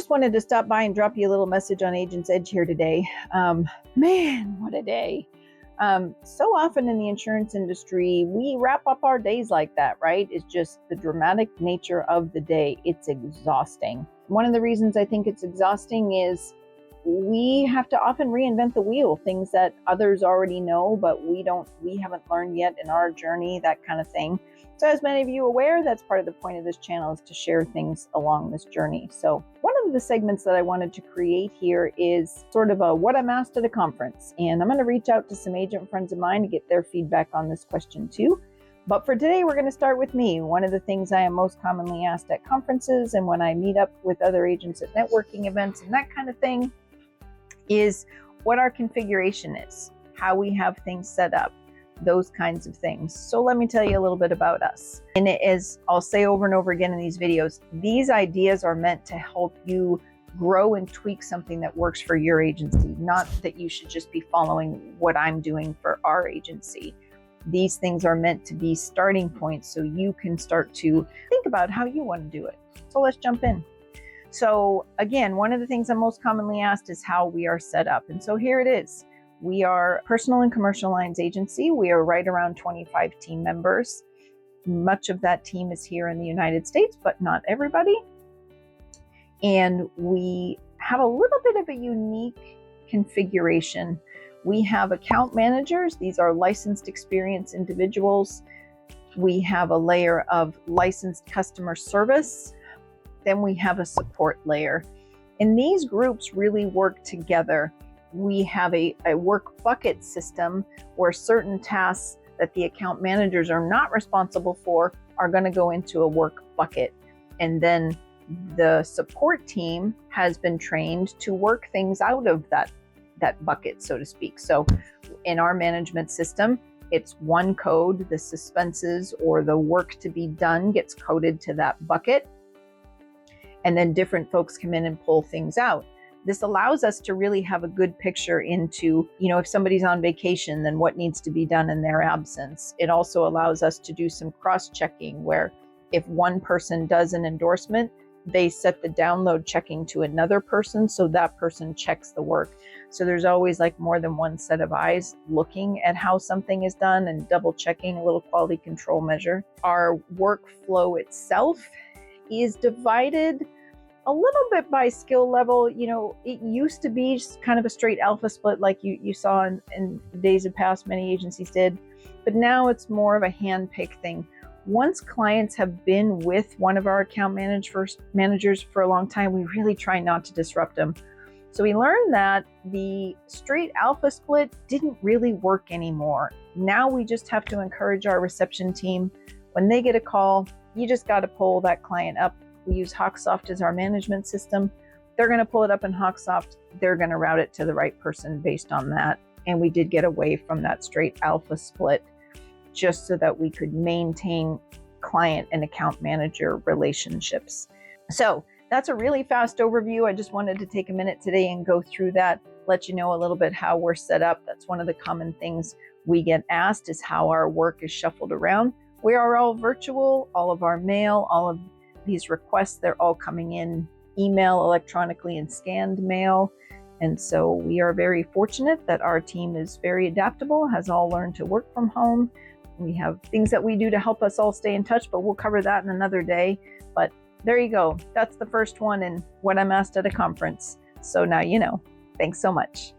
just wanted to stop by and drop you a little message on Agent's Edge here today. Man, what a day. So often in the insurance industry, we wrap up our days like that, right? It's just the dramatic nature of the day. It's exhausting. One of the reasons I think it's exhausting is we have to often reinvent the wheel, things that others already know, but we haven't learned yet in our journey, that kind of thing. So as many of you are aware, that's part of the point of this channel, is to share things along this journey. So one of the segments that I wanted to create here is sort of a what I'm asked at a conference. And I'm going to reach out to some agent friends of mine to get their feedback on this question too. But for today, we're going to start with me. One of the things I am most commonly asked at conferences and when I meet up with other agents at networking events and that kind of thing is what our configuration is, how we have things set up, those kinds of things. So let me tell you a little bit about us. And it is, I'll say over and over again in these videos, these ideas are meant to help you grow and tweak something that works for your agency, not that you should just be following what I'm doing for our agency. These things are meant to be starting points so you can start to think about how you want to do it. So let's jump in. So again, one of the things I'm most commonly asked is how we are set up. And so here it is. We are a personal and commercial lines agency. We are right around 25 team members. Much of that team is here in the United States, but not everybody. And we have a little bit of a unique configuration. We have account managers. These are licensed, experienced individuals. We have a layer of licensed customer service. Then we have a support layer. And these groups really work together. We have a work bucket system where certain tasks that the account managers are not responsible for are going to go into a work bucket. And then the support team has been trained to work things out of that bucket, so to speak. So in our management system, it's one code, the suspenses or the work to be done gets coded to that bucket. And then different folks come in and pull things out. This allows us to really have a good picture into, if somebody's on vacation, then what needs to be done in their absence. It also allows us to do some cross-checking where if one person does an endorsement, they set the download checking to another person, so that person checks the work. So there's always like more than one set of eyes looking at how something is done and double checking, a little quality control measure. Our workflow itself is divided a little bit by skill level. It used to be just kind of a straight alpha split like you saw in days of past, many agencies did, but now it's more of a hand-pick thing. Once clients have been with one of our account managers for a long time, we really try not to disrupt them. So we learned that the straight alpha split didn't really work anymore. Now we just have to encourage our reception team. When they get a call, you just got to pull that client up. We use HawkSoft as our management system. They're going to pull it up in HawkSoft. They're going to route it to the right person based on that. And we did get away from that straight alpha split just so that we could maintain client and account manager relationships. So that's a really fast overview. I just wanted to take a minute today and go through that, let you know a little bit how we're set up. That's one of the common things we get asked, is how our work is shuffled around. We are all virtual. All of our mail, all of these requests, they're all coming in email, electronically, and scanned mail. And so we are very fortunate that our team is very adaptable, has all learned to work from home. We have things that we do to help us all stay in touch, but we'll cover that in another day. But there you go. That's the first one in what I'm asked at a conference. So now you know. Thanks so much.